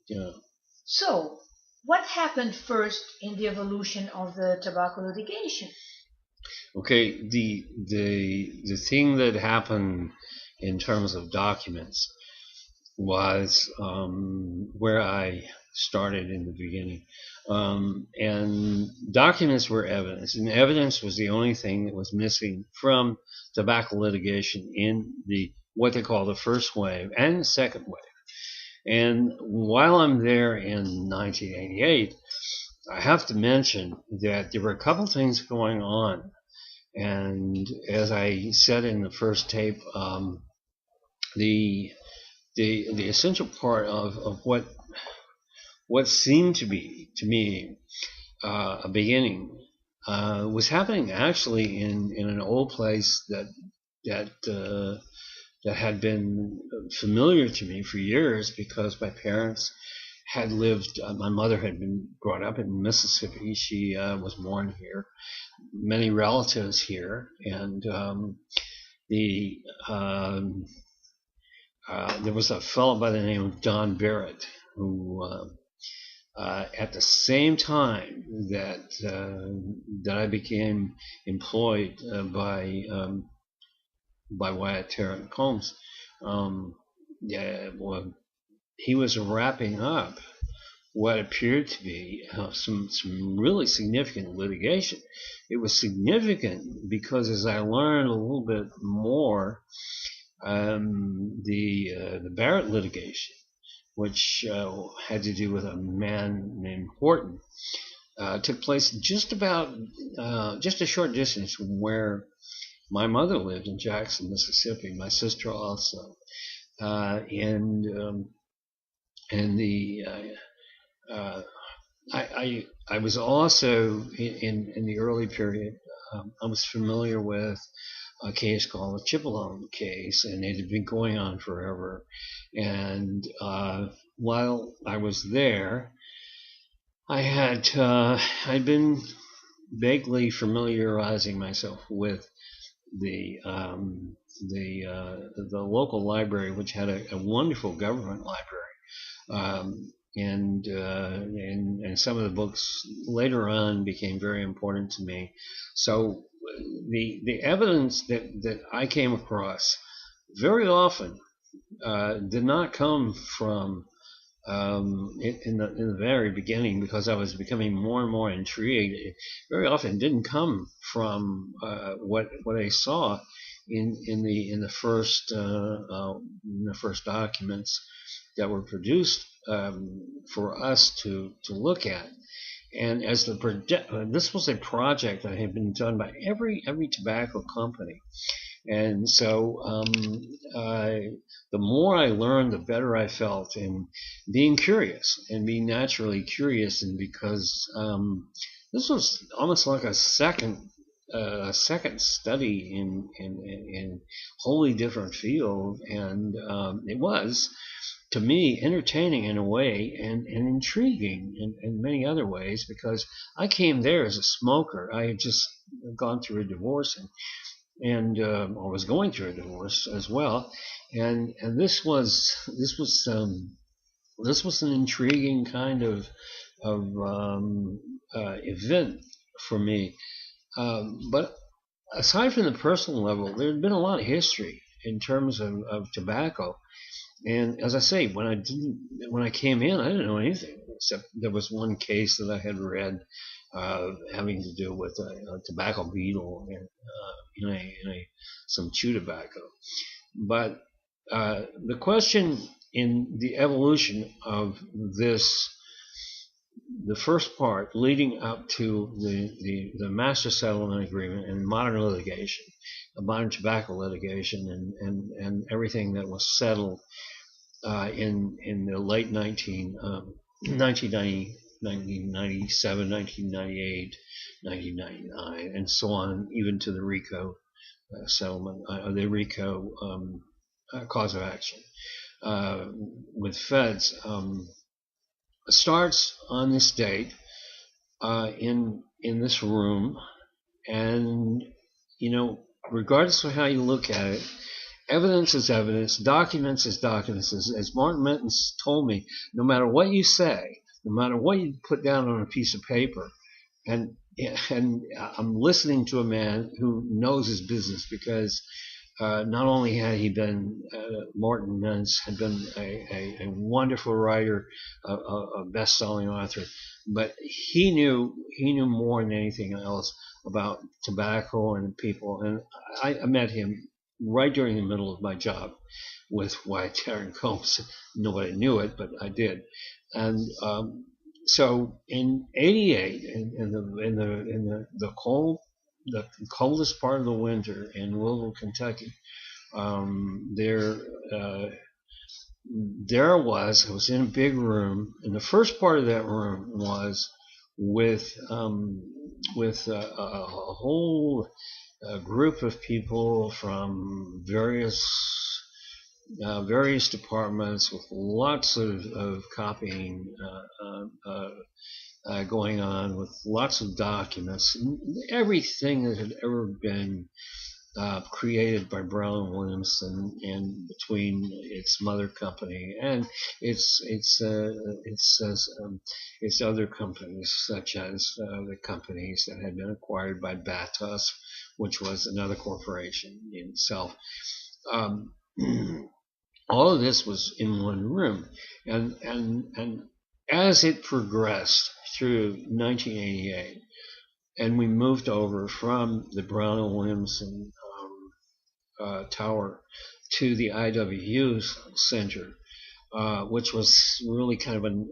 Yeah. So, what happened first in the evolution of the tobacco litigation? Okay. The thing that happened in terms of documents was where I started in the beginning. And documents were evidence, and evidence was the only thing that was missing from tobacco litigation in the what they call the first wave and the second wave. And while I'm there in 1988, I have to mention that there were a couple things going on. And as I said in the first tape, the the essential part of what seemed to be to me a beginning was happening actually in an old place that that had been familiar to me for years because my parents had lived. My mother had been brought up in Mississippi. She was born here. Many relatives here, and the there was a fellow by the name of Don Barrett who at the same time that I became employed by Wyatt Terran Combs, um, yeah, well, he was wrapping up what appeared to be some really significant litigation. It was significant because as I learned a little bit more, the Barrett litigation, which had to do with a man named Horton, took place just a short distance from where my mother lived in Jackson, Mississippi. My sister also, and the uh, I was also in the early period. I was familiar with a case called the Chipolone case, and it had been going on forever. And while I was there, I'd been vaguely familiarizing myself with the the local library, which had a wonderful government library, and some of the books later on became very important to me. So the evidence that I came across very often did not come from in the very beginning because I was becoming more and more intrigued. It very often didn't come from what I saw in the first documents that were produced for us to look at. And as this was a project that had been done by every tobacco company, and so the more I learned, the better I felt in being curious and being naturally curious, and because this was almost like a second study in wholly different field, and it was to me entertaining in a way and intriguing in many other ways because I came there as a smoker. I had just gone through a divorce and I was going through a divorce as well, and this was an intriguing kind of event for me. But aside from the personal level, there had been a lot of history in terms of tobacco. And as I say, when I came in, I didn't know anything except there was one case that I had read having to do with a tobacco beetle in some chew tobacco. But the question in the evolution of this, the first part leading up to the master settlement agreement and modern litigation, modern tobacco litigation, and everything that was settled in the late 1990, 1997, 1998, 1999, and so on, even to the RICO settlement, the RICO cause of action with feds, starts on this date in this room, and you know, regardless of how you look at it, Evidence is evidence. Documents is documents. As Martin Minton told me, no matter what you say, no matter what you put down on a piece of paper, and and I'm listening to a man who knows his business because not only had he been Martin Mintz had been a wonderful writer, a best-selling author, but he knew more than anything else about tobacco and people. And I met him right during the middle of my job with Wyatt Tarrant Combs. Nobody knew it, but I did. And so in '88, in the coldest part of the winter in Louisville, Kentucky, there I was in a big room, and the first part of that room was with a whole group of people from various departments with lots of copying going on, with lots of documents, everything that had ever been created by Brown Williamson and between its mother company and its other companies, such as the companies that had been acquired by Batos, which was another corporation in itself. All of this was in one room, and as it progressed through 1988, and we moved over from the Brown and Williamson tower to the IWU Center, which was really kind of an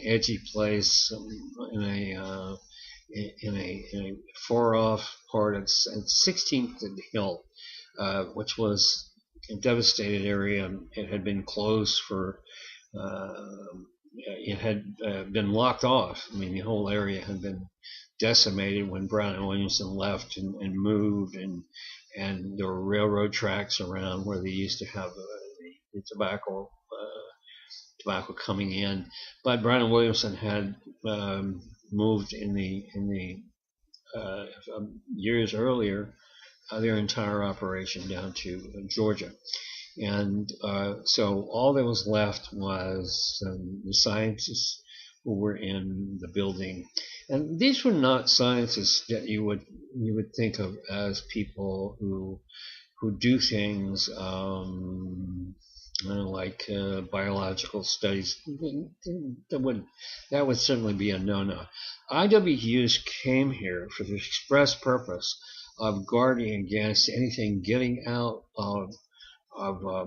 edgy place in a far off part of 16th and Hill, which was a devastated area. It had been closed for. It had been locked off. I mean, the whole area had been decimated when Brown and Williamson left and moved, and there were railroad tracks around where they used to have the tobacco coming in. But Brown and Williamson had moved in the years earlier their entire operation down to Georgia. And so all that was left was the scientists who were in the building, and these were not scientists that you would think of as people who do things like biological studies. That would certainly be a no-no. IWUs came here for the express purpose of guarding against anything getting out of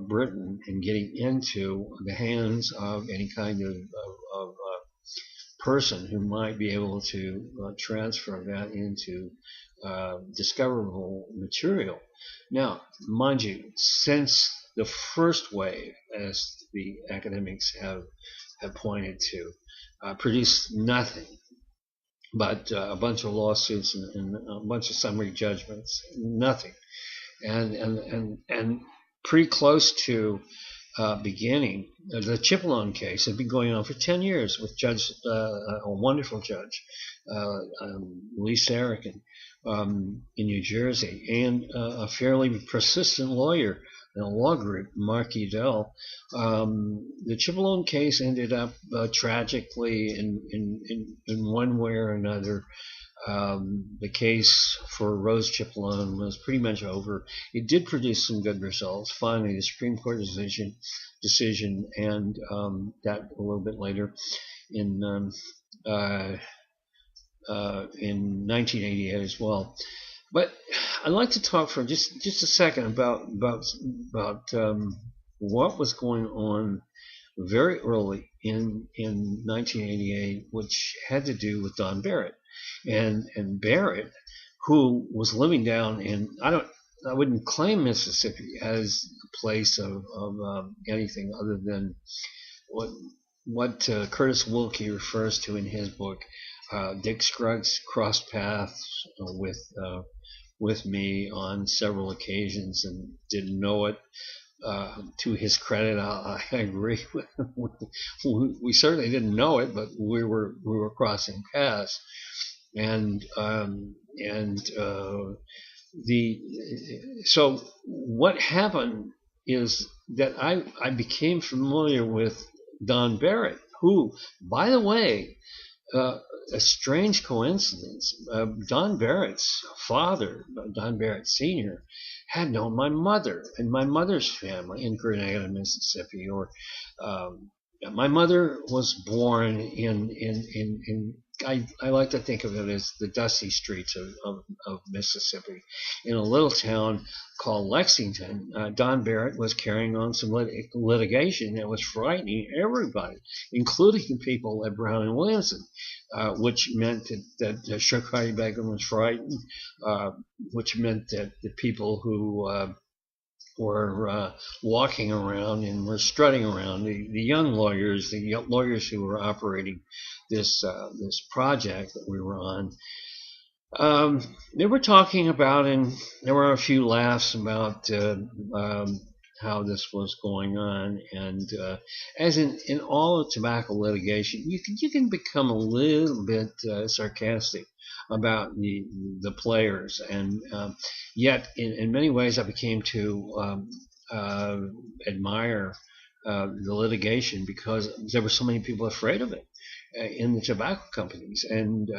Britain and getting into the hands of any kind of person who might be able to transfer that into discoverable material. Now, mind you, since the first wave, as the academics have pointed to, produced nothing but a bunch of lawsuits and a bunch of summary judgments, nothing, and pretty close to beginning. The Chipolone case had been going on for 10 years with a wonderful judge, Lee Saracen, in New Jersey, and a fairly persistent lawyer in a law group, Mark Udell. The Chipolone case ended up tragically in one way or another. The case for Rose Chipolone was pretty much over. It did produce some good results. Finally, the Supreme Court decision, and that a little bit later in 1988 as well. But I'd like to talk for just a second about what was going on very early in 1988, which had to do with Don Barrett. And Barrett, who was living down in, I wouldn't claim Mississippi as a place of anything other than what Curtis Wilkie refers to in his book. Dick Scruggs crossed paths with me on several occasions and didn't know it. To his credit, I agree with him. We certainly didn't know it, but we were crossing paths. And the so what happened is that I became familiar with Don Barrett, who, by the way, uh, a strange coincidence. Don Barrett's father, Don Barrett Sr., had known my mother and my mother's family in Grenada, Mississippi. Or my mother was born in I like to think of it as the dusty streets of Mississippi, in a little town called Lexington. Don Barrett was carrying on some litigation that was frightening everybody, including the people at Brown and Williamson, which meant that Shokai Begum was frightened, which meant that the people who were walking around and were strutting around, the young lawyers, who were operating this project that we were on, they were talking about, and there were a few laughs about how this was going on. And as in all of tobacco litigation, you can become a little bit sarcastic about the players, and yet in many ways I became to admire the litigation, because there were so many people afraid of it in the tobacco companies, and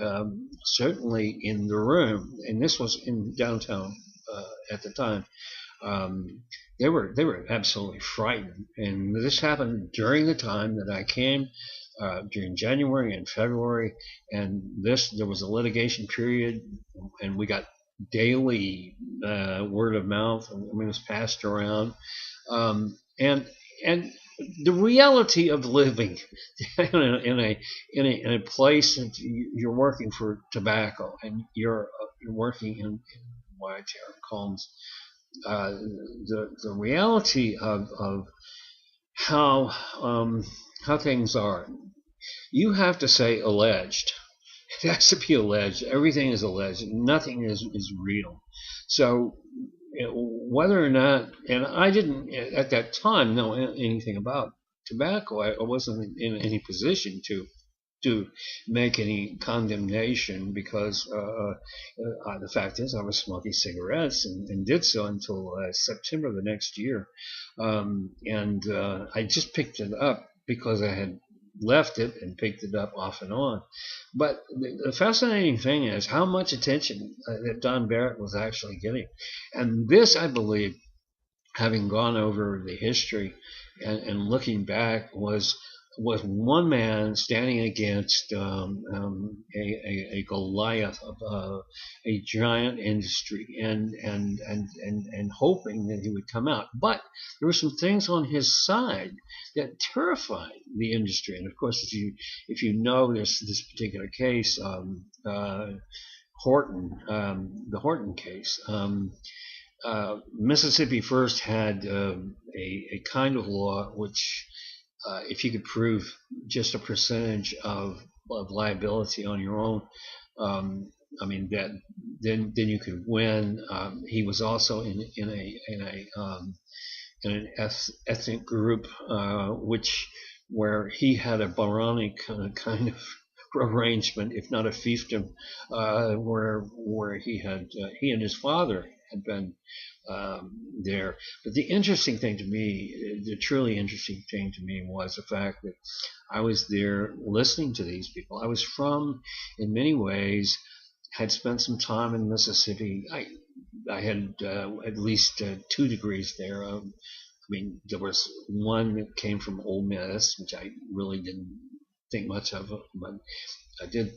certainly in the room. And this was in downtown at the time. Um, they were absolutely frightened, and this happened during the time that I came, during January and February, and there was a litigation period, and we got daily word of mouth. I mean, it was passed around, and the reality of living in a place that you're working for tobacco, and you're working in white columns. The reality of how how things are. You have to say alleged. It has to be alleged. Everything is alleged. Nothing is real. So whether or not, and I didn't at that time know anything about tobacco. I wasn't in any position to make any condemnation, because the fact is I was smoking cigarettes, and did so until September the next year. And I just picked it up because I had left it and picked it up off and on. But the fascinating thing is how much attention that Don Barrett was actually getting. And this, I believe, having gone over the history and looking back, was one man standing against a Goliath of a giant industry, and hoping that he would come out. But there were some things on his side that terrified the industry. And of course, if you know this particular case, Horton, the Horton case. Mississippi first had a kind of law which, if you could prove just a percentage of liability on your own, I mean that then you could win. He was also in an ethnic group where he had a Baronic kind of arrangement, if not a fiefdom, where he and his father had been there. But the interesting thing to me, the truly interesting thing to me, was the fact that I was there listening to these people. I was in many ways, had spent some time in Mississippi. I had at least 2 degrees there. I mean, there was one that came from Ole Miss, which I really didn't think much of, but I did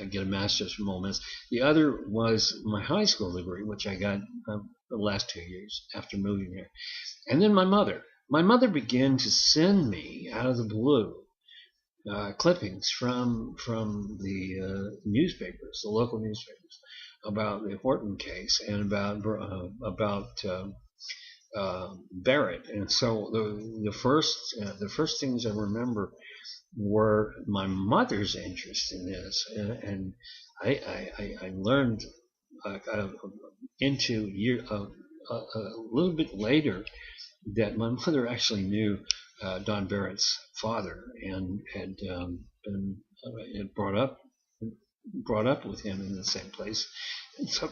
get a master's from Ole Miss. The other was my high school degree, which I got the last 2 years after moving there. And then my mother. My mother began to send me out of the blue clippings from the newspapers, the local newspapers, about the Horton case and about Barrett. And so the first things I remember were my mother's interest in this, and I learned into a little bit later that my mother actually knew Don Barrett's father, and had been brought up with him in the same place. And so